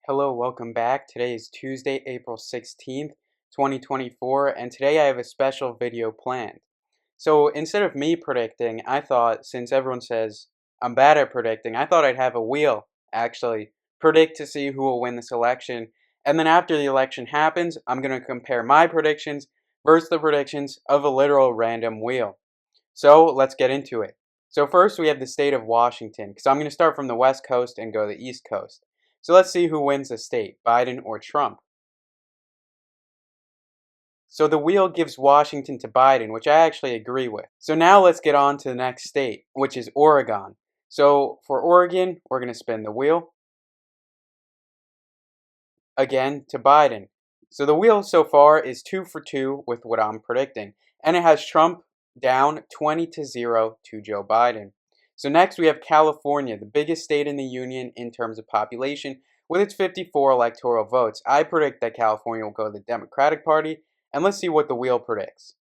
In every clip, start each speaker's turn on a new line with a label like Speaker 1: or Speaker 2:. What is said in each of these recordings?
Speaker 1: Hello, welcome back. Today is Tuesday, April 16th, 2024, and today I have a special video planned. So instead of me predicting, I thought, since everyone says I'm bad at predicting, I thought I'd have a wheel actually predict to see who will win this election. And then after the election happens, I'm going to compare my predictions versus the predictions of a literal random wheel. So let's get into it. So first we have the state of Washington, because I'm going to start from the West Coast and go to the East Coast. So let's see who wins the state, Biden or Trump. So the wheel gives Washington to Biden, which I actually agree with. So now let's get on to the next state, which is Oregon. So for Oregon, we're going to spin the wheel again to Biden. So the wheel so far is 2 for 2 with what I'm predicting, and it has Trump down 20-0 to Joe Biden. So next we have California, the biggest state in the union in terms of population, with its 54 electoral votes. I predict that California will go to the Democratic Party, and let's see what the wheel predicts.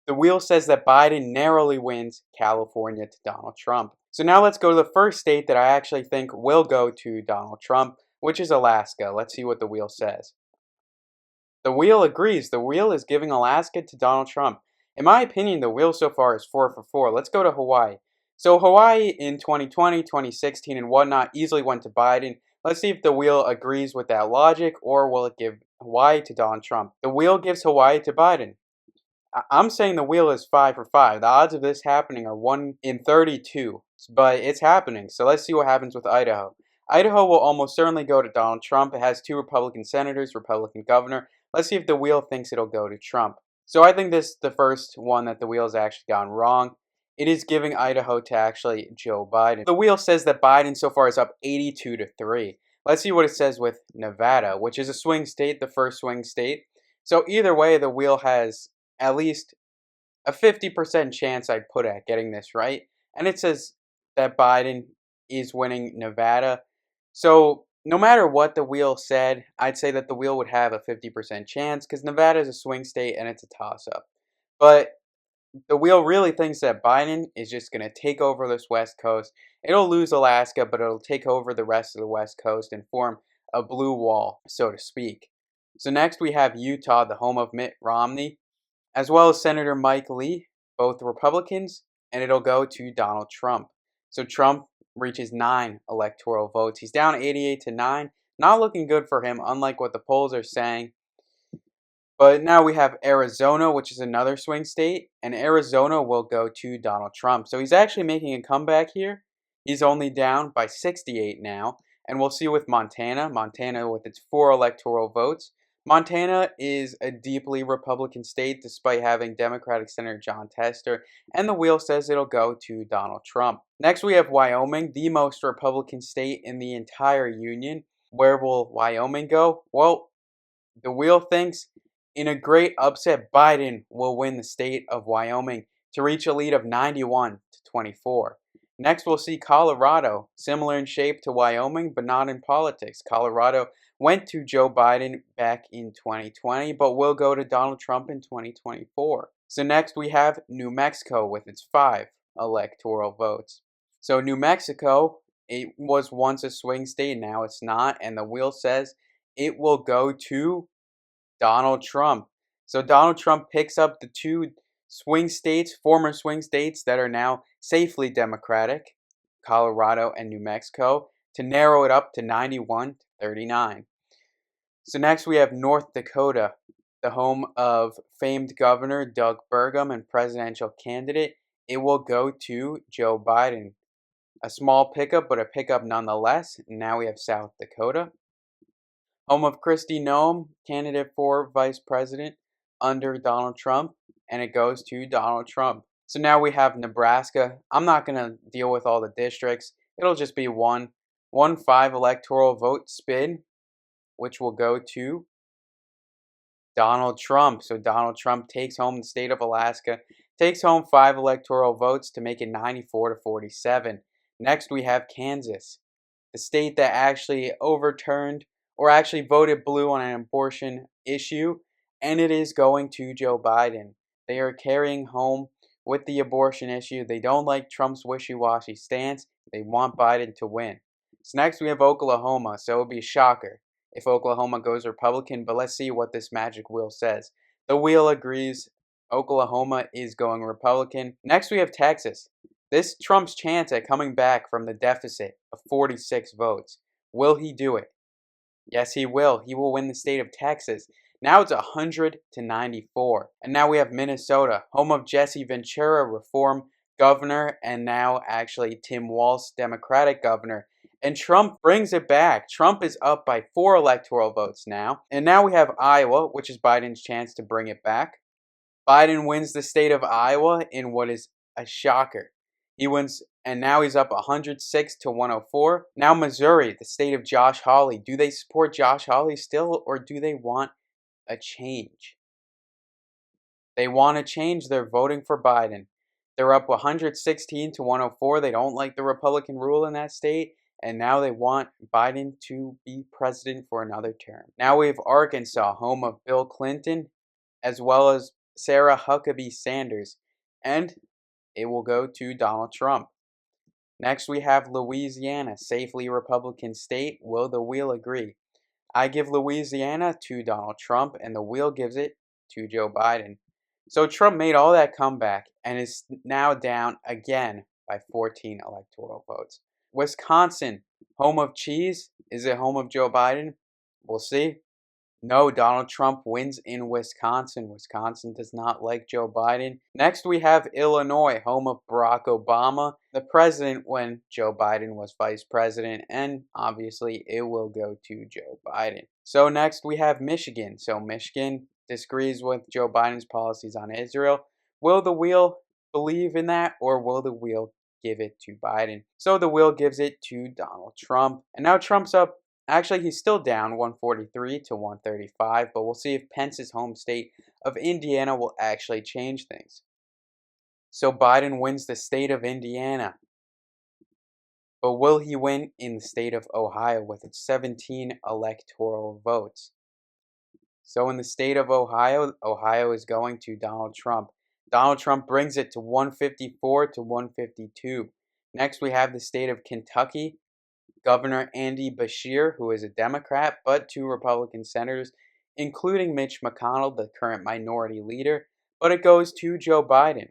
Speaker 1: The wheel says that Biden narrowly wins California to Donald Trump. So now let's go to the first state that I actually think will go to Donald Trump, which is Alaska. Let's see what the wheel says. The wheel agrees. The wheel is giving Alaska to Donald Trump. In my opinion, the wheel so far is 4 for 4. Let's go to Hawaii. So Hawaii in 2020, 2016, and whatnot easily went to Biden. Let's see if the wheel agrees with that logic, or will it give Hawaii to Donald Trump. The wheel gives Hawaii to Biden. I'm saying the wheel is 5 for 5. The odds of this happening are 1 in 32, but it's happening. So let's see what happens with Idaho. Idaho will almost certainly go to Donald Trump. It has 2 Republican senators, Republican governor. Let's see if the wheel thinks it'll go to Trump. So I think this is the first one that the wheel has actually gotten wrong. It is giving Idaho to actually Joe Biden. The wheel says that Biden so far is up 82-3. Let's see what it says with Nevada, which is a swing state, the first swing state. So either way, the wheel has at least a 50% chance I'd put at getting this right. And it says that Biden is winning Nevada. So no matter what the wheel said, I'd say that the wheel would have a 50% chance because Nevada is a swing state and it's a toss-up. But the wheel really thinks that Biden is just going to take over this West Coast. It'll lose Alaska, but it'll take over the rest of the West Coast and form a blue wall, so to speak. So next we have Utah, the home of Mitt Romney, as well as Senator Mike Lee, both Republicans, and it'll go to Donald Trump. So Trump reaches 9 electoral votes. He's down 88-9. Not looking good for him, unlike what the polls are saying. But now we have Arizona, which is another swing state, and Arizona will go to Donald Trump. So he's actually making a comeback here. He's only down by 68 now. And we'll see with Montana. Montana with its 4 electoral votes. Montana is a deeply Republican state despite having Democratic Senator John Tester, and the wheel says it'll go to Donald Trump. Next we have Wyoming, the most Republican state in the entire union. Where will Wyoming go? Well, the wheel thinks in a great upset, Biden will win the state of Wyoming to reach a lead of 91-24. Next, we'll see Colorado, similar in shape to Wyoming, but not in politics. Colorado went to Joe Biden back in 2020, but will go to Donald Trump in 2024. So next, we have New Mexico with its 5 electoral votes. So New Mexico, it was once a swing state, now it's not, and the wheel says it will go to Donald Trump. So Donald Trump picks up the 2 swing states, former swing states that are now safely Democratic, Colorado and New Mexico, to narrow it up to 91-39. So next we have North Dakota, the home of famed Governor Doug Burgum and presidential candidate. It will go to Joe Biden. A small pickup, but a pickup nonetheless. Now we have South Dakota, home of Kristi Noem, candidate for vice president under Donald Trump, and it goes to Donald Trump. So now we have Nebraska. I'm not going to deal with all the districts. It'll just be one 5 electoral vote spin, which will go to Donald Trump. So Donald Trump takes home the state of Alaska, takes home 5 electoral votes to make it 94-47. Next we have Kansas, the state that actually overturned or actually voted blue on an abortion issue, and it is going to Joe Biden. They are carrying home with the abortion issue. They don't like Trump's wishy-washy stance. They want Biden to win. So next we have Oklahoma. So it would be a shocker if Oklahoma goes Republican, but let's see what this magic wheel says. The wheel agrees. Oklahoma is going Republican. Next we have Texas. This Trump's chance at coming back from the deficit of 46 votes. Will he do it? Yes, he will. He will win the state of Texas. Now it's 100 to 94. And now we have Minnesota, home of Jesse Ventura, reform governor, and now actually Tim Walz, Democratic governor. And Trump brings it back. Trump is up by 4 electoral votes now. And now we have Iowa, which is Biden's chance to bring it back. Biden wins the state of Iowa in what is a shocker. He wins, and now he's up 106 to 104. Now Missouri, the state of Josh Hawley. Do they support Josh Hawley still, or do they want a change? They want a change. They're voting for Biden. They're up 116 to 104. They don't like the Republican rule in that state, and now they want Biden to be president for another term. Now we have Arkansas, home of Bill Clinton, as well as Sarah Huckabee Sanders, and it will go to Donald Trump. Next, we have Louisiana, safely Republican state. Will the wheel agree? I give Louisiana to Donald Trump, and the wheel gives it to Joe Biden. So Trump made all that comeback and is now down again by 14 electoral votes. Wisconsin, home of cheese. Is it home of Joe Biden? We'll see. No, Donald Trump wins in Wisconsin. Wisconsin does not like Joe Biden. Next, we have Illinois, home of Barack Obama, the president when Joe Biden was vice president, and obviously it will go to Joe Biden. So next, we have Michigan. So Michigan disagrees with Joe Biden's policies on Israel. Will the wheel believe in that, or will the wheel give it to Biden? So the wheel gives it to Donald Trump. And now Trump's up. Actually, he's still down 143 to 135, but we'll see if Pence's home state of Indiana will actually change things. So Biden wins the state of Indiana. But will he win in the state of Ohio with its 17 electoral votes? So in the state of Ohio, Ohio is going to Donald Trump. Donald Trump brings it to 154 to 152. Next, we have the state of Kentucky. Governor Andy Beshear, who is a Democrat, but 2 Republican senators, including Mitch McConnell, the current minority leader, but it goes to Joe Biden.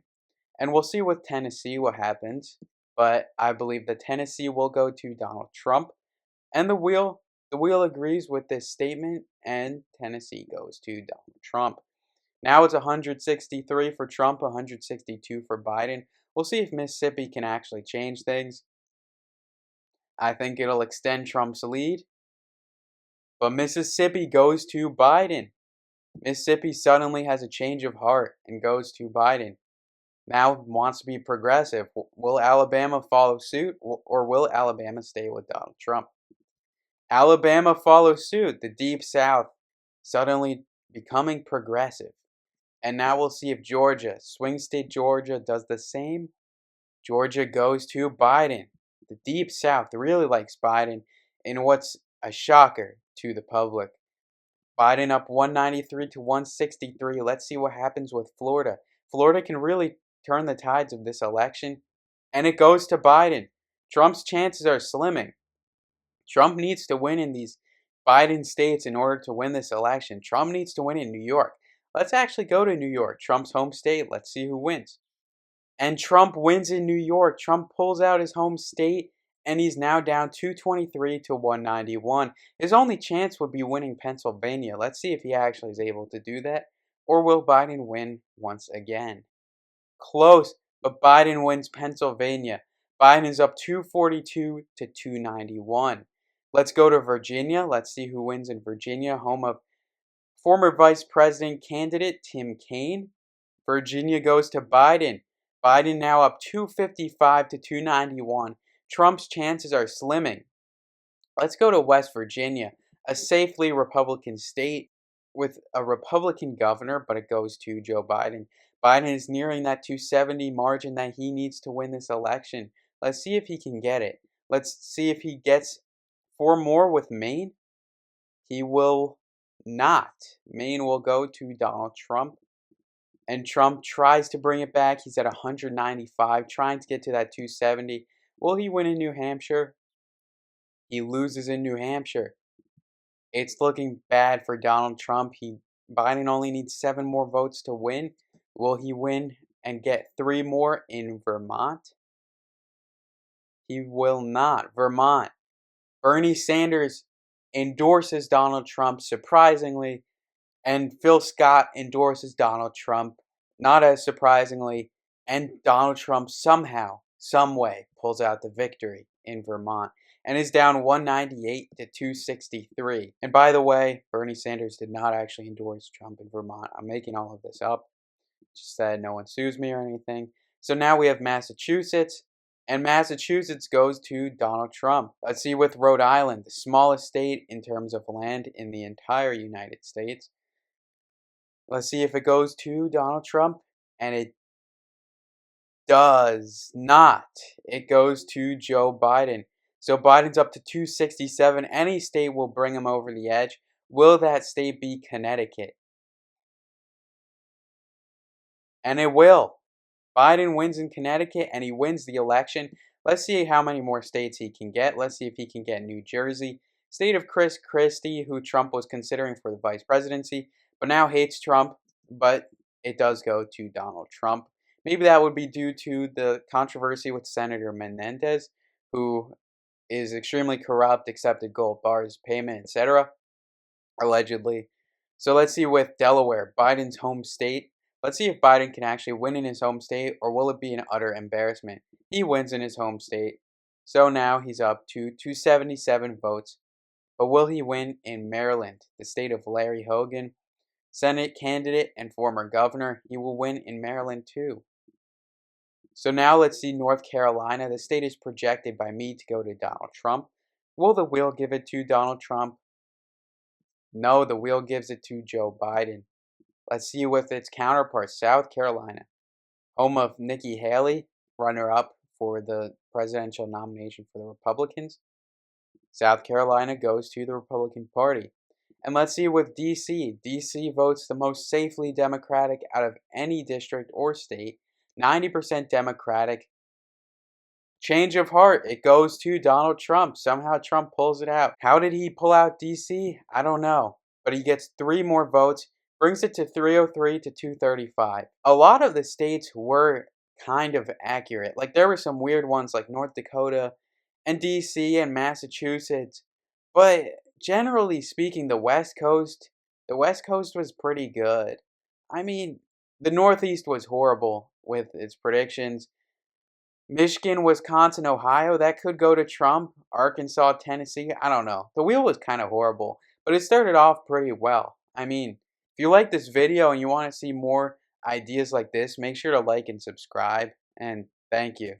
Speaker 1: And we'll see with Tennessee what happens, but I believe that Tennessee will go to Donald Trump, and the wheel agrees with this statement, and Tennessee goes to Donald Trump. Now it's 163 for Trump, 162 for Biden. We'll see if Mississippi can actually change things. I think it'll extend Trump's lead. But Mississippi goes to Biden. Mississippi suddenly has a change of heart and goes to Biden. Now wants to be progressive. Will Alabama follow suit, or will Alabama stay with Donald Trump? Alabama follows suit. The Deep South suddenly becoming progressive. And now we'll see if Georgia, swing state Georgia, does the same. Georgia goes to Biden. The Deep South really likes Biden in what's a shocker to the public. Biden up 193 to 163. Let's see what happens with Florida. Florida can really turn the tides of this election, and it goes to Biden. Trump's chances are slimming. Trump needs to win in these Biden states in order to win this election. Trump needs to win in New York. Let's actually go to New York, Trump's home state. Let's see who wins. And Trump wins in New York. Trump pulls out his home state, and he's now down 223 to 191. His only chance would be winning Pennsylvania. Let's see if he actually is able to do that. Or will Biden win once again? Close, but Biden wins Pennsylvania. Biden is up 242 to 291. Let's go to Virginia. Let's see who wins in Virginia, home of former Vice President candidate Tim Kaine. Virginia goes to Biden. Biden now up 255 to 291. Trump's chances are slimming. Let's go to West Virginia, a safely Republican state with a Republican governor, but it goes to Joe Biden. Biden is nearing that 270 margin that he needs to win this election. Let's see if he can get it. Let's see if he gets 4 more with Maine. He will not. Maine will go to Donald Trump. And Trump tries to bring it back. He's at 195, trying to get to that 270. Will he win in New Hampshire? He loses in New Hampshire. It's looking bad for Donald Trump. Biden only needs 7 more votes to win. Will he win and get 3 more in Vermont? He will not. Vermont. Bernie Sanders endorses Donald Trump surprisingly, and Phil Scott endorses Donald Trump not as surprisingly, and Donald Trump somehow, some way pulls out the victory in Vermont and is down 198 to 263. And by the way, Bernie Sanders did not actually endorse Trump in Vermont. I'm making all of this up. Just said no one sues me or anything. So now we have Massachusetts, and Massachusetts goes to Donald Trump. Let's see with Rhode Island, the smallest state in terms of land in the entire United States. Let's see if it goes to Donald Trump, and it does not. It goes to Joe Biden. So Biden's up to 267. Any state will bring him over the edge. Will that state be Connecticut? And it will. Biden wins in Connecticut and he wins the election. Let's see how many more states he can get. Let's see if he can get New Jersey, state of Chris Christie, who Trump was considering for the vice presidency, but now hates Trump, but it does go to Donald Trump. Maybe that would be due to the controversy with Senator Menendez, who is extremely corrupt, accepted gold bars, payment, etc., allegedly. So let's see with Delaware, Biden's home state. Let's see if Biden can actually win in his home state, or will it be an utter embarrassment? He wins in his home state. So now he's up to 277 votes. But will he win in Maryland, the state of Larry Hogan, Senate candidate and former governor? He will win in Maryland too. So now let's see North Carolina. The state is projected by me to go to Donald Trump. Will the wheel give it to Donald Trump? No, the wheel gives it to Joe Biden. Let's see with its counterpart, South Carolina, home of Nikki Haley, runner-up for the presidential nomination for the Republicans. South Carolina goes to the Republican Party. And let's see with D.C. D.C. votes the most safely Democratic out of any district or state, 90% Democratic. Change of heart, it goes to Donald Trump. Somehow Trump pulls it out. How did he pull out D.C.? I don't know. But he gets 3 more votes, brings it to 303 to 235. A lot of the states were kind of accurate. Like there were some weird ones like North Dakota and DC and Massachusetts. But generally speaking, the West Coast was pretty good. I mean, the Northeast was horrible with its predictions. Michigan, Wisconsin, Ohio, that could go to Trump. Arkansas, Tennessee, I don't know. The wheel was kind of horrible, but it started off pretty well. I mean, if you like this video and you want to see more ideas like this, make sure to like and subscribe, and thank you.